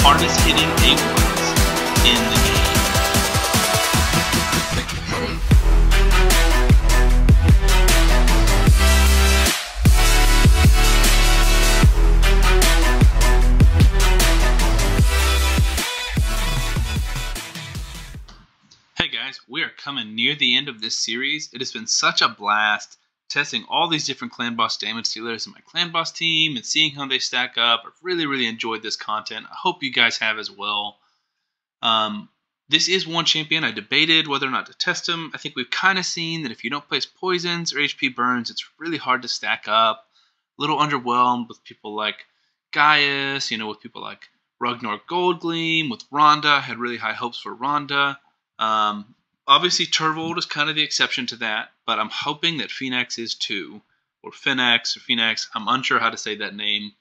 hardest hitting A1s in the game. Hey guys, we are coming near the end of this series. It has been such a blast testing all these different clan boss damage dealers in my clan boss team and seeing how they stack up. I've really enjoyed this content. I hope you guys have as well. This is one champion. I debated whether or not to test him. I think we've kind of seen that if you don't place poisons or HP burns, it's really hard to stack up. A little underwhelmed with people like Gaius, with people like Ragnar Goldgleam, with Rhonda. I had really high hopes for Rhonda. Obviously, Turvold is kind of the exception to that, but I'm hoping that Fenax is too, or Fenax, or Fenax. I'm unsure how to say that name.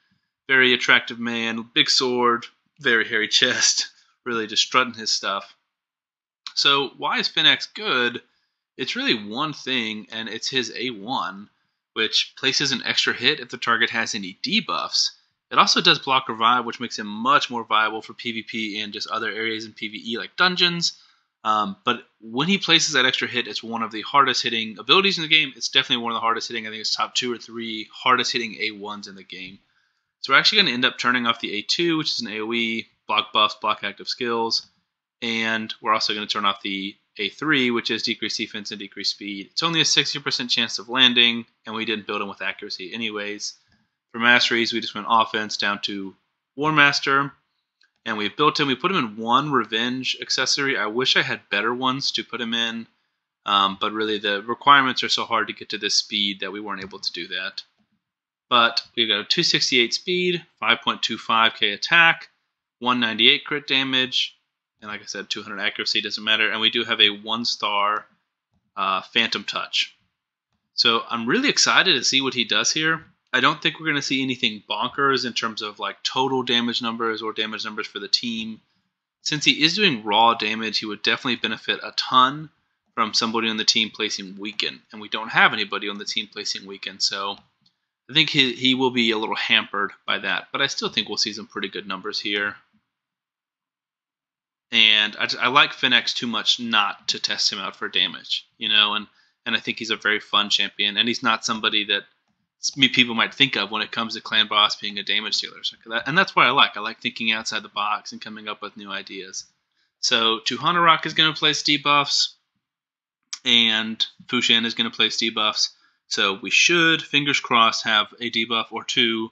Very attractive man, big sword, very hairy chest, really just strutting his stuff. So why is Fenax good? It's really one thing, and it's his A1, which places an extra hit if the target has any debuffs. It also does block revive, which makes him much more viable for PvP and just other areas in PvE like dungeons. But when he places that extra hit, it's one of the hardest hitting abilities in the game. It's definitely one of the hardest hitting. I think it's top 2 or 3 hardest hitting A1s in the game. So we're actually going to end up turning off the A2, which is an AoE, block buffs, block active skills. And we're also going to turn off the A3, which is decreased defense and decreased speed. It's only a 60% chance of landing, and we didn't build him with accuracy anyways. For masteries, we just went offense down to War Master. And we built him. We put him in one revenge accessory. I wish I had better ones to put him in. But really the requirements are so hard to get to this speed that we weren't able to do that. But we've got a 268 speed, 5.25k attack, 198 crit damage, and like I said, 200 accuracy, doesn't matter. And we do have a 1-star Phantom Touch. So I'm really excited to see what he does here. I don't think we're going to see anything bonkers in terms of like total damage numbers or damage numbers for the team. Since he is doing raw damage, he would definitely benefit a ton from somebody on the team placing Weaken. And we don't have anybody on the team placing Weaken, so I think he will be a little hampered by that. But I still think we'll see some pretty good numbers here. And I like Fenax too much not to test him out for damage, and I think he's a very fun champion. And he's not somebody that people might think of when it comes to clan boss being a damage dealer. And that's what I like. I like thinking outside the box and coming up with new ideas. So Tuhana Rock is going to place debuffs, and Fushan is going to place debuffs. So we should, fingers crossed, have a debuff or two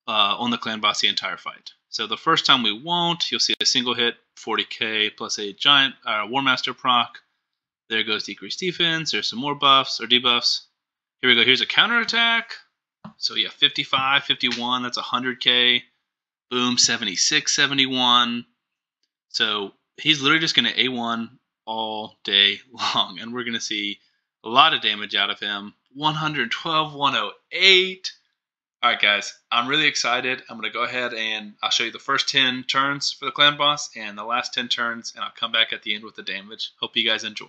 on the clan boss the entire fight. So the first time we won't. You'll see a single hit, 40k, plus a giant War Master proc. There goes decreased defense. There's some more buffs or debuffs. Here we go. Here's a counterattack. So yeah, 55, 51, that's 100k. Boom, 76, 71. So he's literally just going to A1 all day long. And we're going to see a lot of damage out of him. 112, 108. All right, guys, I'm really excited. I'm going to go ahead and I'll show you the first 10 turns for the clan boss and the last 10 turns. And I'll come back at the end with the damage. Hope you guys enjoy.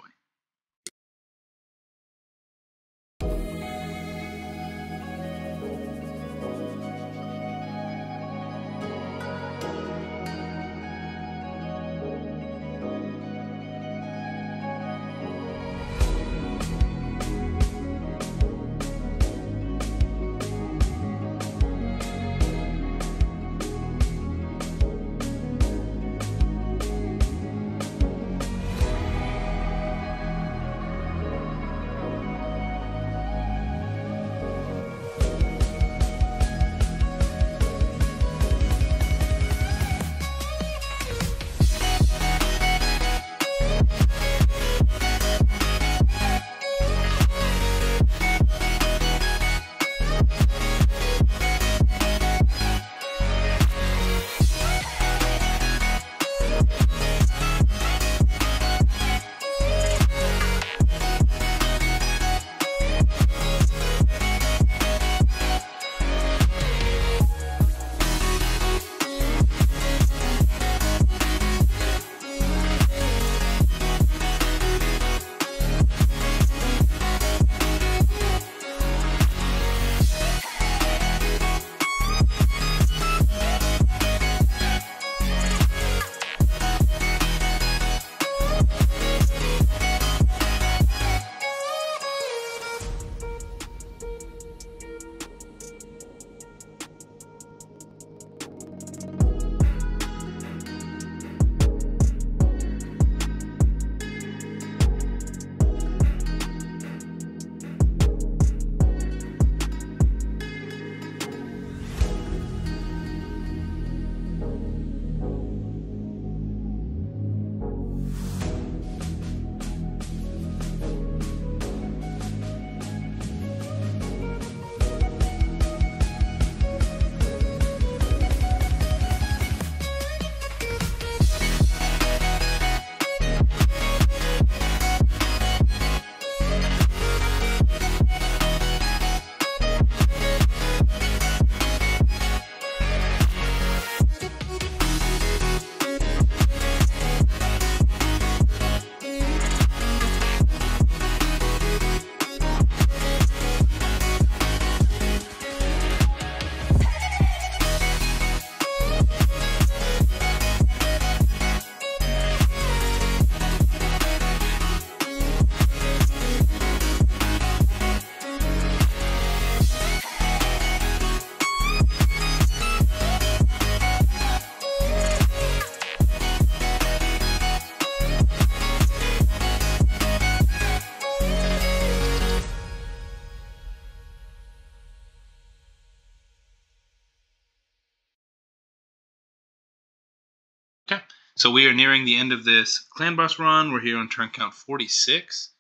Okay, so we are nearing the end of this clan boss run. We're here on turn count 46,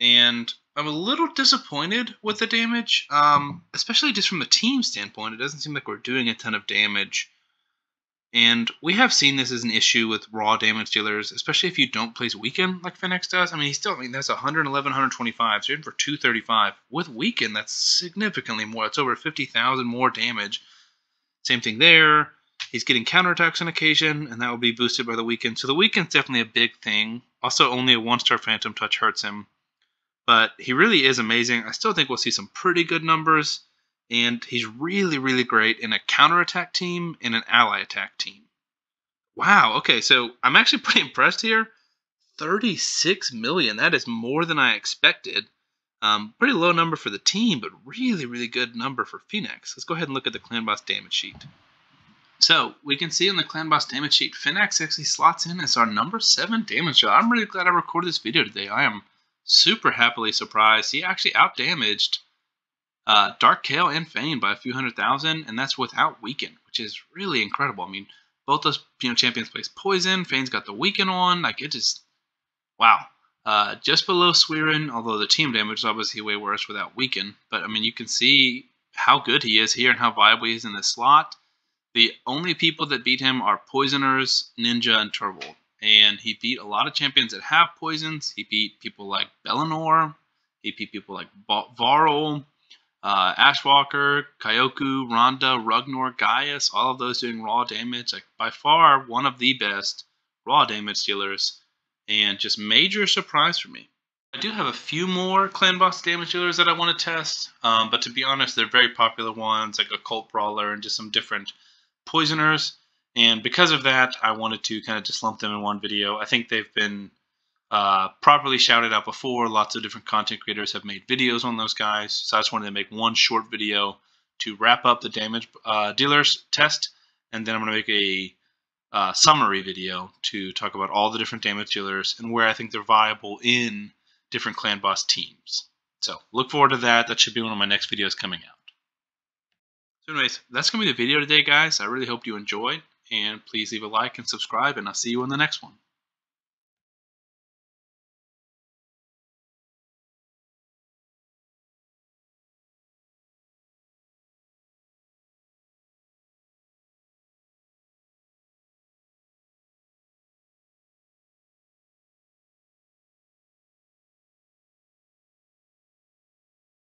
and I'm a little disappointed with the damage, especially just from the team standpoint. It doesn't seem like we're doing a ton of damage, and we have seen this as an issue with raw damage dealers, especially if you don't place Weaken like Fenax does. That's 111, 125, so you're in for 235. With Weaken, that's significantly more. It's over 50,000 more damage. Same thing there. He's getting counterattacks on occasion, and that will be boosted by the Weaken. So the Weaken's definitely a big thing. Also, only a 1-star Phantom Touch hurts him. But he really is amazing. I still think we'll see some pretty good numbers. And he's really, really great in a counterattack team and an ally attack team. Wow, okay, so I'm actually pretty impressed here. 36 million. That is more than I expected. Pretty low number for the team, but really, really good number for Fenax. Let's go ahead and look at the clan boss damage sheet. So we can see on the clan boss damage sheet, Fenax actually slots in as our number 7 damage dealer. I'm really glad I recorded this video today. I am super happily surprised. He actually outdamaged Dark Kale and Fane by a few 100,000, and that's without Weaken, which is really incredible. I mean, both those champions place poison. Fane's got the Weaken on. Like, it just, wow. Just below Swearin, although the team damage is obviously way worse without Weaken. But, I mean, you can see how good he is here and how viable he is in this slot. The only people that beat him are Poisoners, Ninja, and Turvold. And he beat a lot of champions that have poisons. He beat people like Bellinor. He beat people like Varl, Ashwalker, Kyoku, Ronda, Rugnor, Gaius. All of those doing raw damage. Like, by far, one of the best raw damage dealers. And just major surprise for me. I do have a few more clan boss damage dealers that I want to test. But to be honest, they're very popular ones, like Occult Brawler and just some different Poisoners, and because of that, I wanted to kind of just lump them in one video. I think they've been properly shouted out before. Lots of different content creators have made videos on those guys, so I just wanted to make one short video to wrap up the damage dealers test, and then I'm going to make a summary video to talk about all the different damage dealers and where I think they're viable in different clan boss teams. So look forward to that. That should be one of my next videos coming out. So anyways, that's going to be the video today, guys. I really hope you enjoyed, and please leave a like and subscribe, and I'll see you in the next one.